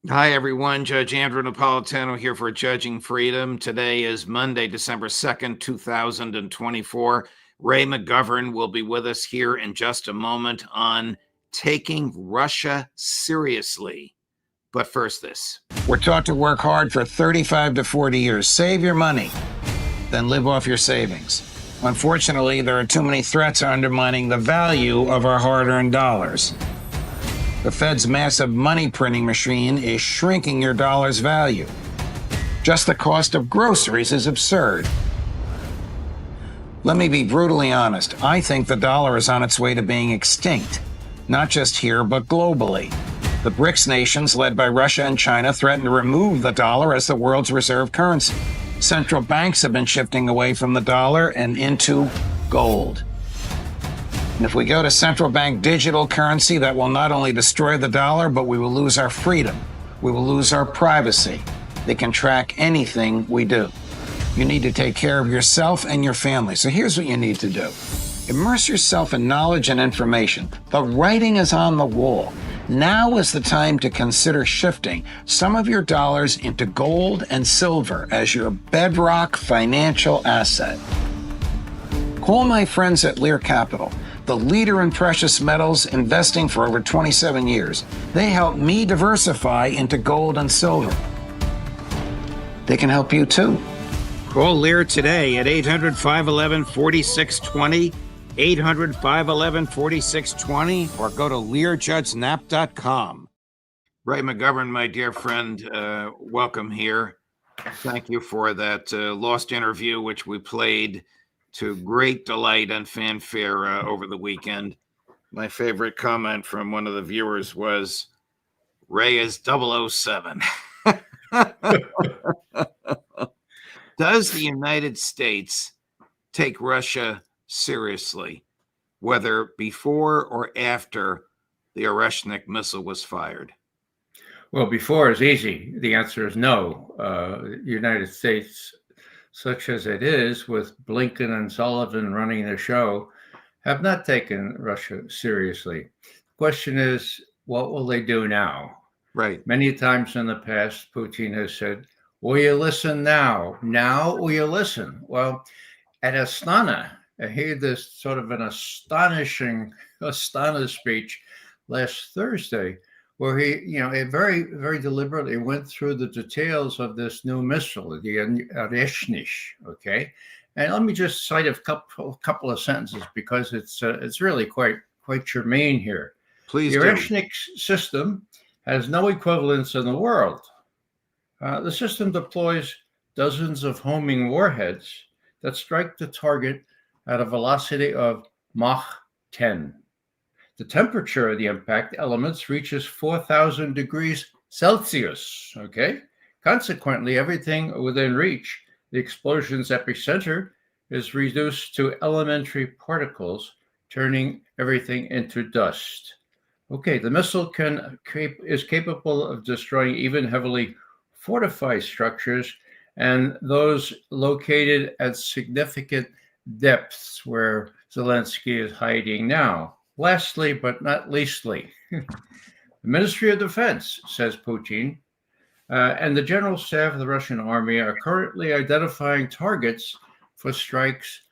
Hi, everyone. Judge Andrew Napolitano here for Judging Freedom. Today is Monday, December 2nd, 2024. Ray McGovern will be with us here in just a moment on taking Russia seriously. But first, this. We're taught to work hard for 35 to 40 years. Save your money, then live off your savings. Unfortunately, there are too many threats undermining the value of our hard-earned dollars. The Fed's massive money printing machine is shrinking your dollar's value. Just the cost of groceries is absurd. Let me be brutally honest. I think the dollar is on its way to being extinct, not just here, but globally. The BRICS nations, led by Russia and China, threaten to remove the dollar as the world's reserve currency. Central banks have been shifting away from the dollar and into gold. And if we go to central bank digital currency, that will not only destroy the dollar, but we will lose our freedom. We will lose our privacy. They can track anything we do. You need to take care of yourself and your family. So here's what you need to do. Immerse yourself in knowledge and information. The writing is on the wall. Now is the time to consider shifting some of your dollars into gold and silver as your bedrock financial asset. Call my friends at Lear Capital, the leader in precious metals, investing for over 27 years. They help me diversify into gold and silver. They can help you too. Call Lear today at 800-511-4620, 800-511-4620, or go to LearJudgeNap.com. Ray McGovern, my dear friend, welcome here. Thank you for that lost interview, which we played to great delight and fanfare over the weekend. My favorite comment from one of the viewers was, Ray is 007. Does the United States take Russia seriously, whether before or after the Oreshnik missile was fired? Well, before is easy. The answer is no. The United States, such as it is, with Blinken and Sullivan running the show, have not taken Russia seriously. The question is, what will they do now? Right. Many times in the past, Putin has said, will you listen now? Now will you listen? Well, at Astana, I heard this sort of an astonishing Astana speech last Thursday, where he, very, very deliberately went through the details of this new missile, the Oreshnik, okay? And let me just cite a couple of sentences because it's really quite germane here. Please the do. Oreshnik system has no equivalents in the world. The system deploys dozens of homing warheads that strike the target at a velocity of Mach 10. The temperature of the impact elements reaches 4,000 degrees Celsius, okay? Consequently, everything within reach, the explosion's epicenter, is reduced to elementary particles, turning everything into dust. Okay, the missile is capable of destroying even heavily fortified structures and those located at significant depths where Zelensky is hiding now. Lastly, but not leastly, the Ministry of Defense, says Putin, and the General Staff of the Russian Army are currently identifying targets for strikes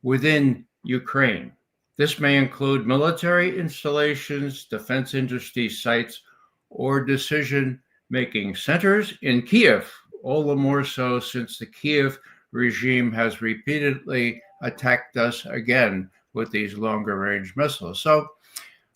within Ukraine. This may include military installations, defense industry sites, or decision-making centers in Kiev, all the more so since the Kiev regime has repeatedly attacked us again with these longer-range missiles. So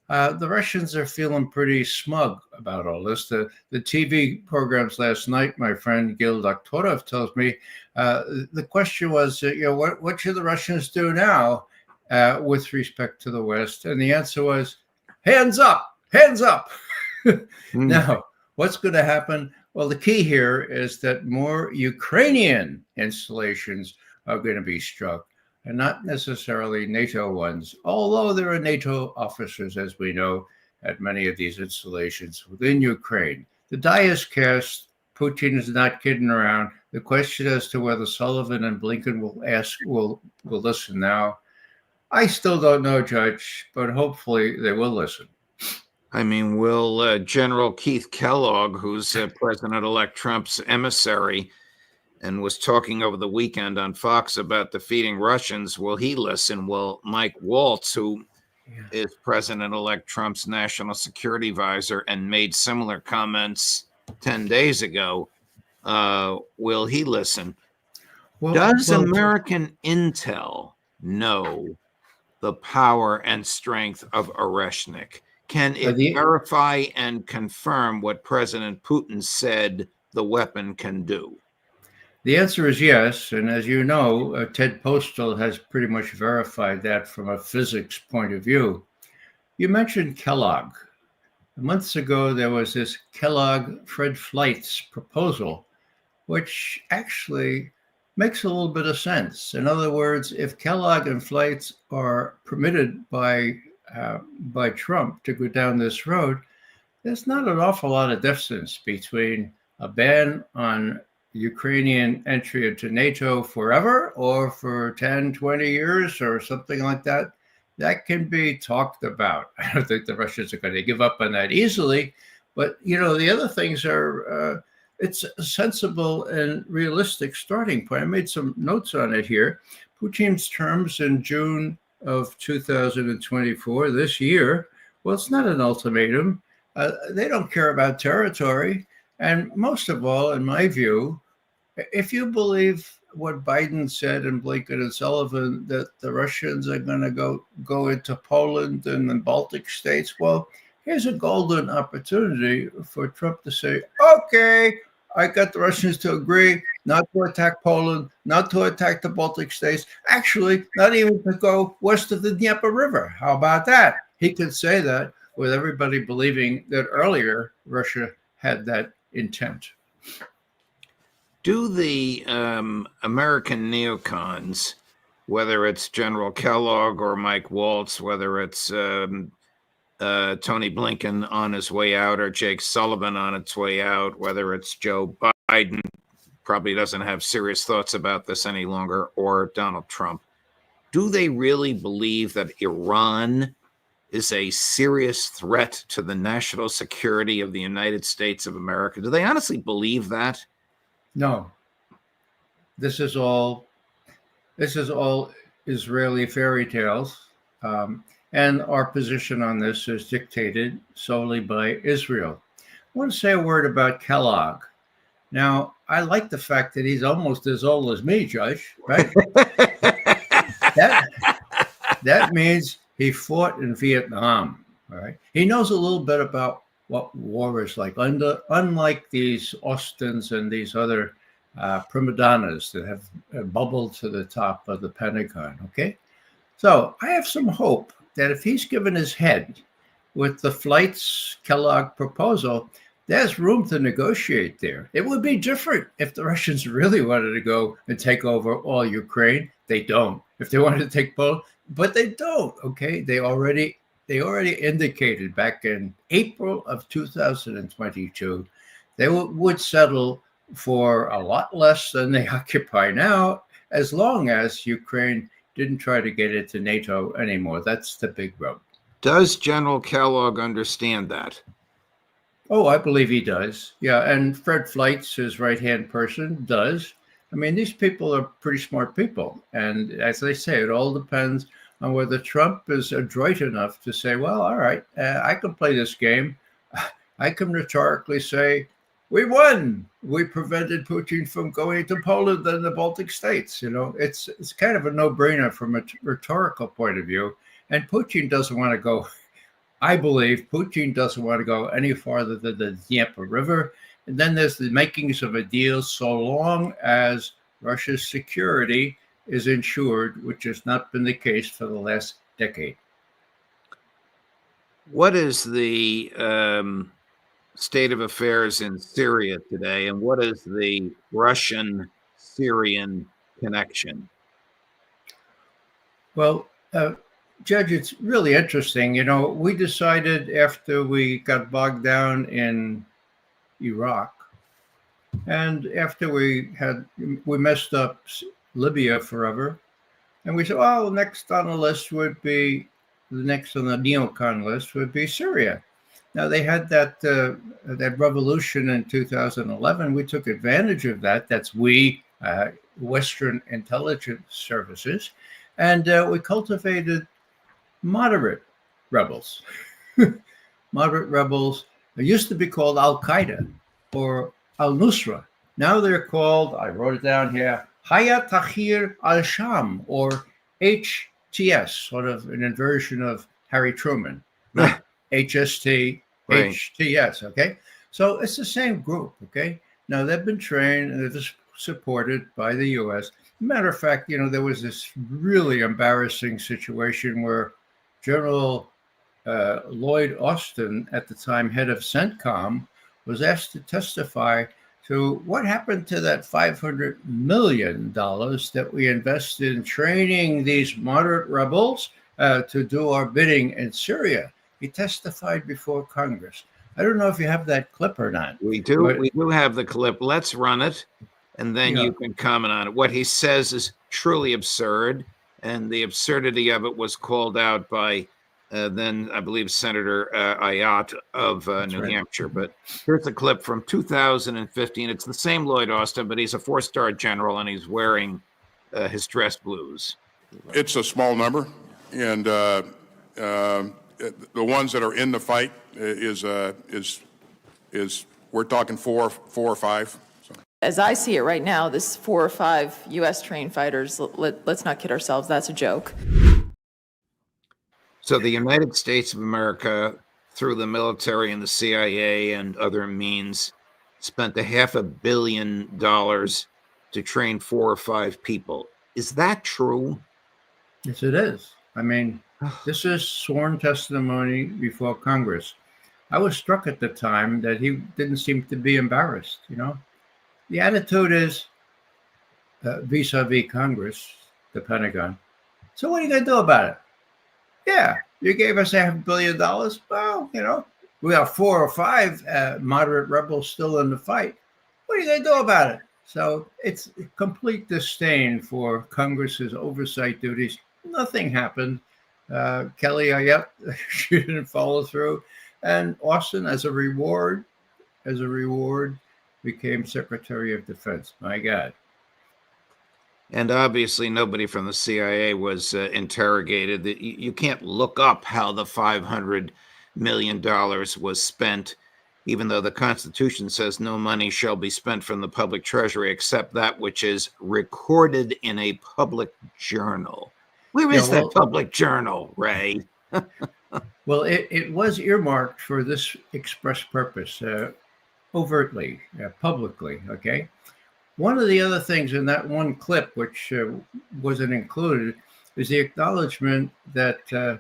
the Russians are feeling pretty smug about all this. The TV programs last night, my friend Gil Doktorov tells me, the question was, what should the Russians do now with respect to the West? And the answer was, hands up, hands up. Now, what's going to happen? Well, the key here is that more Ukrainian installations are going to be struck, and not necessarily NATO ones, although there are NATO officers, as we know, at many of these installations within Ukraine. The die is cast. Putin is not kidding around. The question as to whether Sullivan and Blinken will listen now, I still don't know, Judge, but hopefully they will listen. I mean, will General Keith Kellogg, who's President-elect Trump's emissary and was talking over the weekend on Fox about defeating Russians, will he listen? Will Mike Waltz, who Yeah. is President-elect Trump's national security advisor and made similar comments 10 days ago, will he listen? Well, Does well, American intel know the power and strength of Oreshnik? Can it the verify and confirm what President Putin said the weapon can do? The answer is yes. And as you know, Ted Postal has pretty much verified that from a physics point of view. You mentioned Kellogg. Months ago, there was this Kellogg Fred Fleitz proposal, which actually makes a little bit of sense. In other words, if Kellogg and Fleitz are permitted by Trump to go down this road, there's not an awful lot of distance between a ban on Ukrainian entry into NATO forever or for 10, 20 years or something like that. That can be talked about. I don't think the Russians are going to give up on that easily. But, the other things are, it's a sensible and realistic starting point. I made some notes on it here. Putin's terms in June of 2024, this year, well, it's not an ultimatum. They don't care about territory. And most of all, in my view, if you believe what Biden said and Blinken and Sullivan, that the Russians are going to go into Poland and the Baltic states, well, here's a golden opportunity for Trump to say, okay, I got the Russians to agree not to attack Poland, not to attack the Baltic states, actually not even to go west of the Dnieper River. How about that? He could say that with everybody believing that earlier Russia had that intent. Do the American neocons, whether it's General Kellogg or Mike Waltz, whether it's Tony Blinken on his way out or Jake Sullivan on its way out, whether it's Joe Biden, probably doesn't have serious thoughts about this any longer, or Donald Trump, do they really believe that Iran is a serious threat to the national security of the United States of America? Do they honestly believe that? No, this is all Israeli fairy tales, and our position on this is dictated solely by Israel. I want to say a word about Kellogg. Now, I like the fact that he's almost as old as me, Judge. Right? that means he fought in Vietnam. All right, he knows a little bit about what war is like. Unlike these Austins and these other prima donnas that have bubbled to the top of the Pentagon. Okay, so I have some hope that if he's given his head with the Fleitz Kellogg proposal, there's room to negotiate there. It would be different if the Russians really wanted to go and take over all Ukraine. They don't. If they wanted to take Poland, but they don't. Okay, they already indicated back in April of 2022 they would settle for a lot less than they occupy now, as long as Ukraine didn't try to get into NATO anymore. That's the big rub. Does General Kellogg understand that? Oh, I believe he does. Yeah, and Fred Fleitz, his right-hand person, does. I mean, these people are pretty smart people. And as I say, it all depends on whether Trump is adroit enough to say, well, all right, I can play this game. I can rhetorically say, we won. We prevented Putin from going to Poland and the Baltic states. It's kind of a no-brainer from a rhetorical point of view. And Putin doesn't want to go, I believe Putin doesn't want to go any farther than the Dnieper River. And then there's the makings of a deal so long as Russia's security is ensured, which has not been the case for the last decade. What is the state of affairs in Syria today, and what is the Russian-Syrian connection? Well, Judge, it's really interesting. We decided after we got bogged down in Iraq, and after we messed up Libya forever, and we said, next on the neocon list would be Syria. Now they had that revolution in 2011. We took advantage of that. That's we, Western intelligence services, and we cultivated moderate rebels. Moderate rebels. They used to be called Al Qaeda or Al Nusra. Now they're called, I wrote it down here, Hayat Tahrir al Sham, or HTS, sort of an inversion of Harry Truman, not HST, Right. HTS, okay? So it's the same group, okay? Now they've been trained and they're supported by the US. Matter of fact, there was this really embarrassing situation where General Lloyd Austin, at the time head of CENTCOM, was asked to testify to what happened to that $500 million that we invested in training these moderate rebels to do our bidding in Syria. He testified before Congress. I don't know if you have that clip or not. We do have the clip. Let's run it, and then you can comment on it. What he says is truly absurd, and the absurdity of it was called out by then, I believe, Senator Ayotte of New Hampshire. But here's a clip from 2015. It's the same Lloyd Austin, but he's a 4-star general, and he's wearing his dress blues. It's a small number, and the ones that are in the fight is we're talking four or five. So. As I see it right now, this 4 or 5 U.S. trained fighters, let's not kid ourselves, that's a joke. So the United States of America, through the military and the CIA and other means, spent $500 million to train 4 or 5 people. Is that true? Yes, it is. I mean, this is sworn testimony before Congress. I was struck at the time that he didn't seem to be embarrassed, The attitude is vis-a-vis Congress, the Pentagon. So what are you going to do about it? Yeah, you gave us $500 million. Well, we have 4 or 5 moderate rebels still in the fight. What are you going to do about it? So it's complete disdain for Congress's oversight duties. Nothing happened. Kelly Ayotte, she didn't follow through. And Austin, as a reward, became Secretary of Defense. My God. And obviously, nobody from the CIA was interrogated. You can't look up how the $500 million was spent, even though the Constitution says no money shall be spent from the public treasury except that which is recorded in a public journal. Where is that public journal, Ray? Well, it was earmarked for this express purpose, overtly, publicly, okay? One of the other things in that one clip, which wasn't included, is the acknowledgement that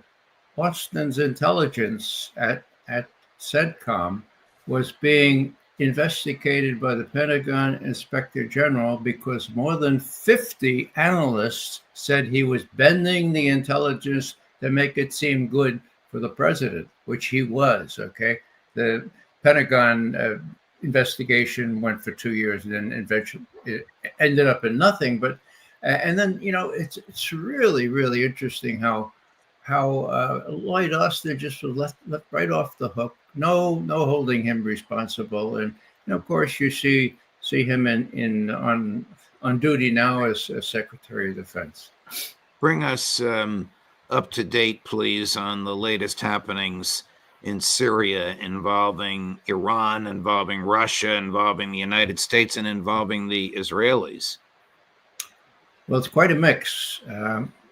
Austin's intelligence at CENTCOM was being investigated by the Pentagon Inspector General because more than 50 analysts said he was bending the intelligence to make it seem good for the president, which he was, okay? The Pentagon investigation went for 2 years and then eventually it ended up in nothing. But and then it's really, really interesting how Lloyd Austin just was left right off the hook. No holding him responsible. And of course you see him on duty now as Secretary of Defense. Bring us up to date, please, on the latest happenings in Syria involving Iran, involving Russia, involving the United States, and involving the Israelis. Well, it's quite a mix.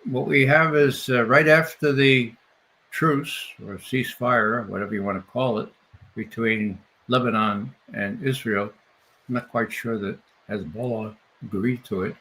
What we have is right after the truce or ceasefire, whatever you want to call it, between Lebanon and Israel. I'm not quite sure that Hezbollah agreed to it.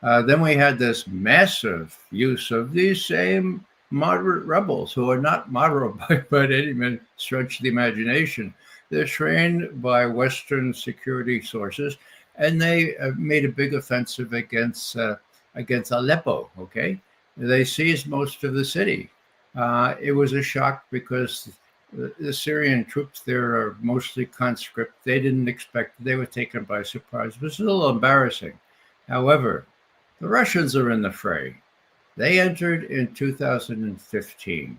Then we had this massive use of these same moderate rebels who are not moderate by any stretch of the imagination. They're trained by Western security sources, and they made a big offensive against Aleppo. Okay, they seized most of the city. It was a shock because the Syrian troops there are mostly conscript. They didn't expect, they were taken by surprise. It was a little embarrassing. However, the Russians are in the fray. They entered in 2015.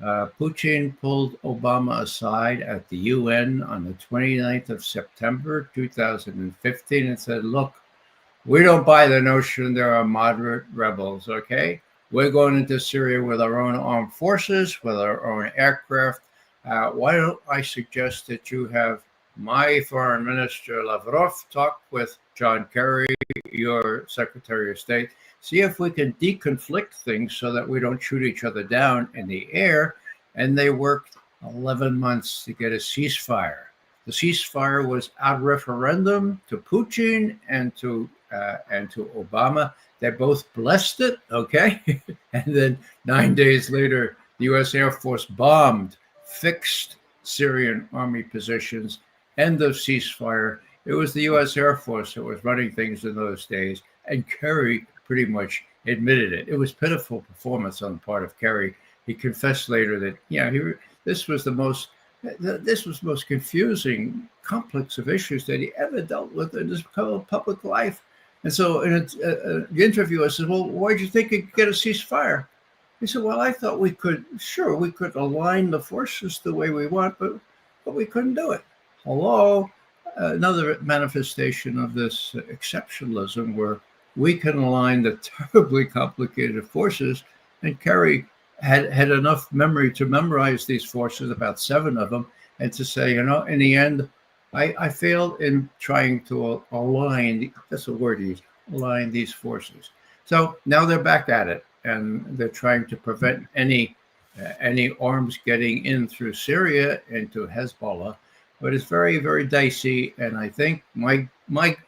Putin pulled Obama aside at the UN on the 29th of September 2015 and said, look, we don't buy the notion there are moderate rebels, okay? We're going into Syria with our own armed forces, with our own aircraft. Why don't I suggest that you have my foreign minister Lavrov talk with John Kerry, your Secretary of State, see if we can deconflict things so that we don't shoot each other down in the air. And they worked 11 months to get a ceasefire. The ceasefire was out referendum to Putin and to Obama. They both blessed it, okay? And then 9 days later, the U.S. Air Force bombed fixed Syrian army positions. End of ceasefire. It was the U.S. Air Force that was running things in those days, and Kerry pretty much admitted it. It was pitiful performance on the part of Kerry. He confessed later that this was the most confusing complex of issues that he ever dealt with in his public life. And so in the interviewer says, well, why did you think you could get a ceasefire? He said, well, I thought we could align the forces the way we want, but we couldn't do it. Hello, another manifestation of this exceptionalism where we can align the terribly complicated forces. And Kerry had enough memory to memorize these forces, about 7 of them, and to say, in the end, I failed in trying to align, that's a word he used, align these forces. So now they're back at it, and they're trying to prevent any arms getting in through Syria into Hezbollah. But it's very, very dicey, and I think my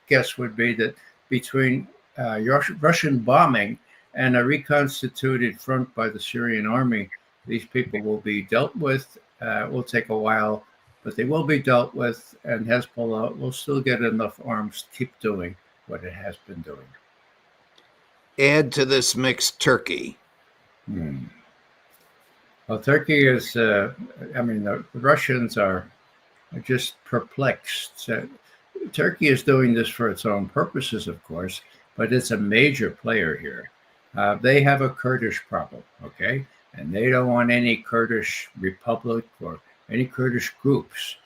guess would be that between Russian bombing and a reconstituted front by the Syrian army, these people will be dealt with. Will take a while, but they will be dealt with, and Hezbollah will still get enough arms to keep doing what it has been doing. Add to this mix Turkey. Well, Turkey is, the Russians are just perplexed. So, Turkey is doing this for its own purposes, of course, but it's a major player here. They have a Kurdish problem, okay? And they don't want any Kurdish republic or any Kurdish groups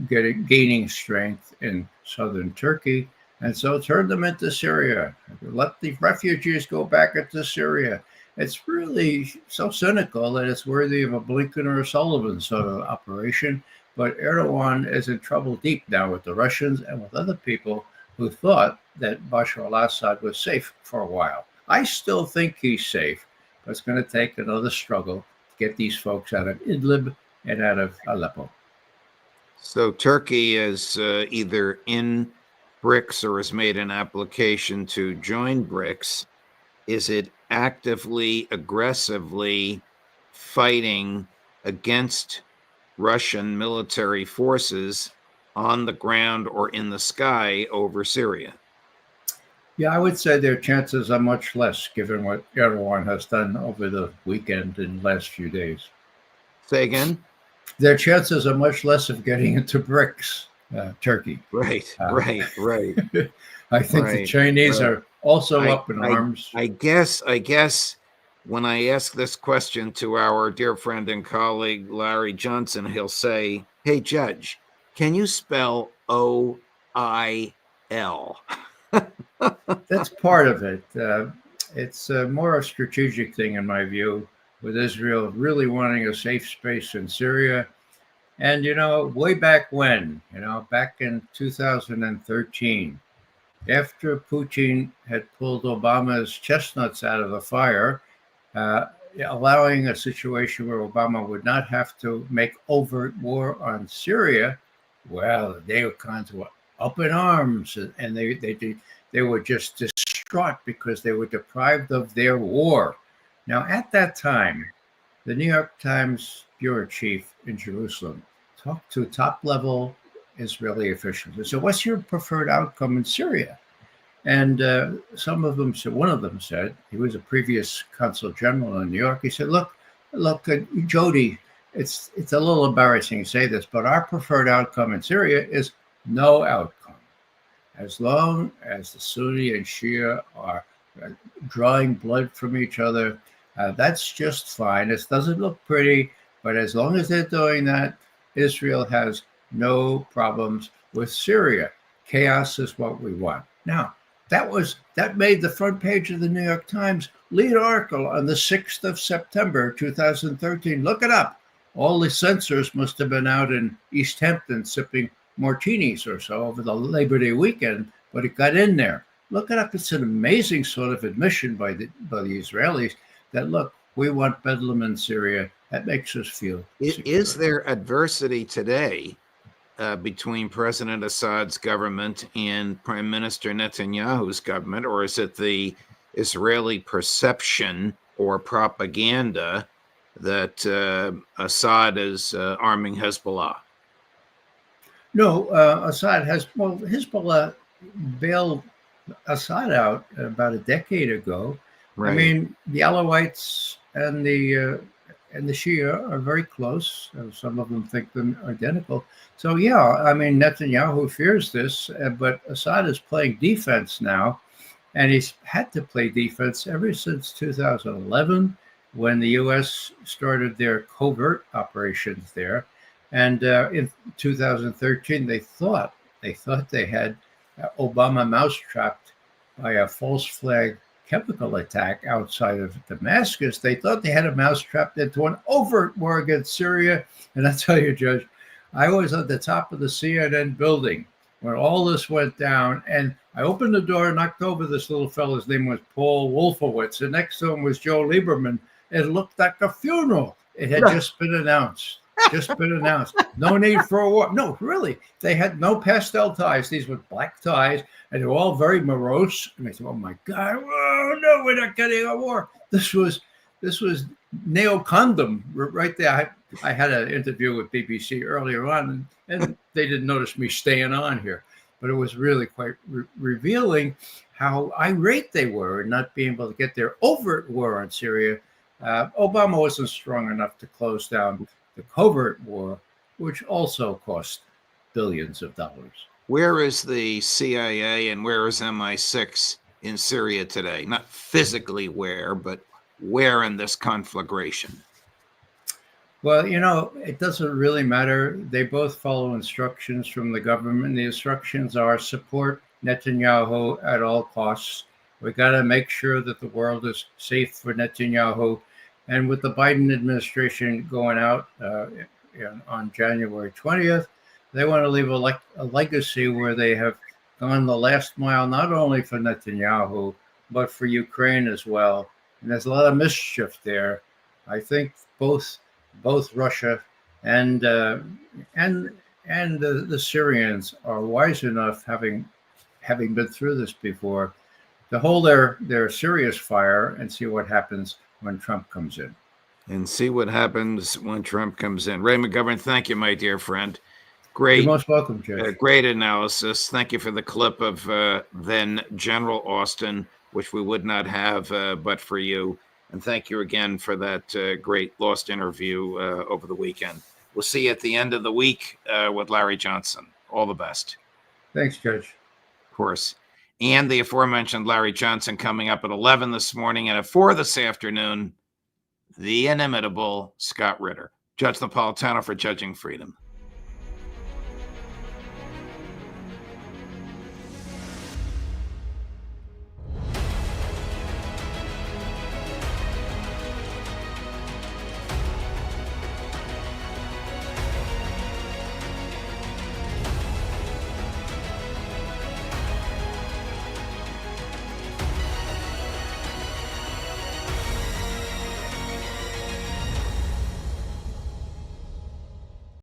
gaining strength in southern Turkey. And so turn them into Syria. Let the refugees go back into Syria. It's really so cynical that it's worthy of a Blinken or a Sullivan sort of operation. But Erdogan is in trouble deep now with the Russians and with other people who thought that Bashar al-Assad was safe for a while. I still think he's safe, but it's going to take another struggle to get these folks out of Idlib and out of Aleppo. So Turkey is either in BRICS or has made an application to join BRICS. Is it actively, aggressively fighting against Russian military forces on the ground or in the sky over Syria? Yeah, I would say their chances are much less given what Erdogan has done over the weekend and last few days. Say again? Their chances are much less of getting into BRICS, Turkey. Right. I think the Chinese are also up in arms. I guess when I ask this question to our dear friend and colleague, Larry Johnson, he'll say, hey, Judge, can you spell OIL? That's part of it. It's more a strategic thing, in my view, with Israel really wanting a safe space in Syria. And, way back when, back in 2013, after Putin had pulled Obama's chestnuts out of the fire, allowing a situation where Obama would not have to make overt war on Syria, well, they were kind of up in arms, and they were just distraught because they were deprived of their war. Now, at that time, the New York Times bureau chief in Jerusalem talked to top-level Israeli officials. And so, what's your preferred outcome in Syria? And some of them said, one of them said, he was a previous consul general in New York. He said, look, Jody, it's a little embarrassing to say this, but our preferred outcome in Syria is no outcome. As long as the Sunni and Shia are drawing blood from each other, That's just fine. It doesn't look pretty, but as long as they're doing that, Israel has no problems with Syria. Chaos is what we want. Now, that made the front page of the New York Times lead article on the 6th of September 2013. Look it up. All the censors must have been out in East Hampton sipping martinis or so over the Labor Day weekend, but it got in there. Look it up. It's an amazing sort of admission by the Israelis that, look, we want Bedlam in Syria. That makes us feel secure. Is there adversity today between President Assad's government and Prime Minister Netanyahu's government, or is it the Israeli perception or propaganda that Assad is arming Hezbollah? No, Assad has, well, Hezbollah bailed Assad out about a decade ago. Right. I mean, the Alawites and the Shia are very close. Some of them think them identical. So yeah, I mean, Netanyahu fears this, but Assad is playing defense now, and he's had to play defense ever since 2011, when the U.S. started their covert operations there, and in 2013 they thought they had Obama mousetrapped by a false flag chemical attack outside of Damascus. They thought they had a mousetrap into an overt war against Syria. And I tell you, Judge, I was at the top of the CNN building when all this went down, and I opened the door and knocked over this little fellow. His name was Paul Wolfowitz, and next to him was Joe Lieberman. It looked like a funeral. It had just been announced. No need for a war. No, really. They had no pastel ties. These were black ties, and they were all very morose. And I said, oh my God, whoa, no, we're not getting a war. This was neocondom right there. I had an interview with BBC earlier on, and they didn't notice me staying on here. But it was really quite revealing how irate they were in not being able to get their overt war on Syria. Obama wasn't strong enough to close down the covert war, which also cost billions of dollars. Where is the CIA and where is MI6 in Syria today? Not physically where, but where in this conflagration? Well, you know, it doesn't really matter. They both follow instructions from the government. The instructions are support Netanyahu at all costs. We got to make sure that the world is safe for Netanyahu. And with the Biden administration going out on January 20th, they want to leave a legacy where they have gone the last mile, not only for Netanyahu, but for Ukraine as well. And there's a lot of mischief there. I think both Russia and the Syrians are wise enough, having been through this before, to hold their serious fire and see what happens when Trump comes in. And see what happens when Trump comes in. Ray McGovern, thank you, my dear friend. Great. You're most welcome, Judge. Great analysis. Thank you for the clip of then General Austin, which we would not have but for you. And thank you again for that great Lost interview over the weekend. We'll see you at the end of the week with Larry Johnson. All the best. Thanks, Judge. Of course. And the aforementioned Larry Johnson coming up at 11 this morning, and at 4 this afternoon, the inimitable Scott Ritter. Judge Napolitano for Judging Freedom.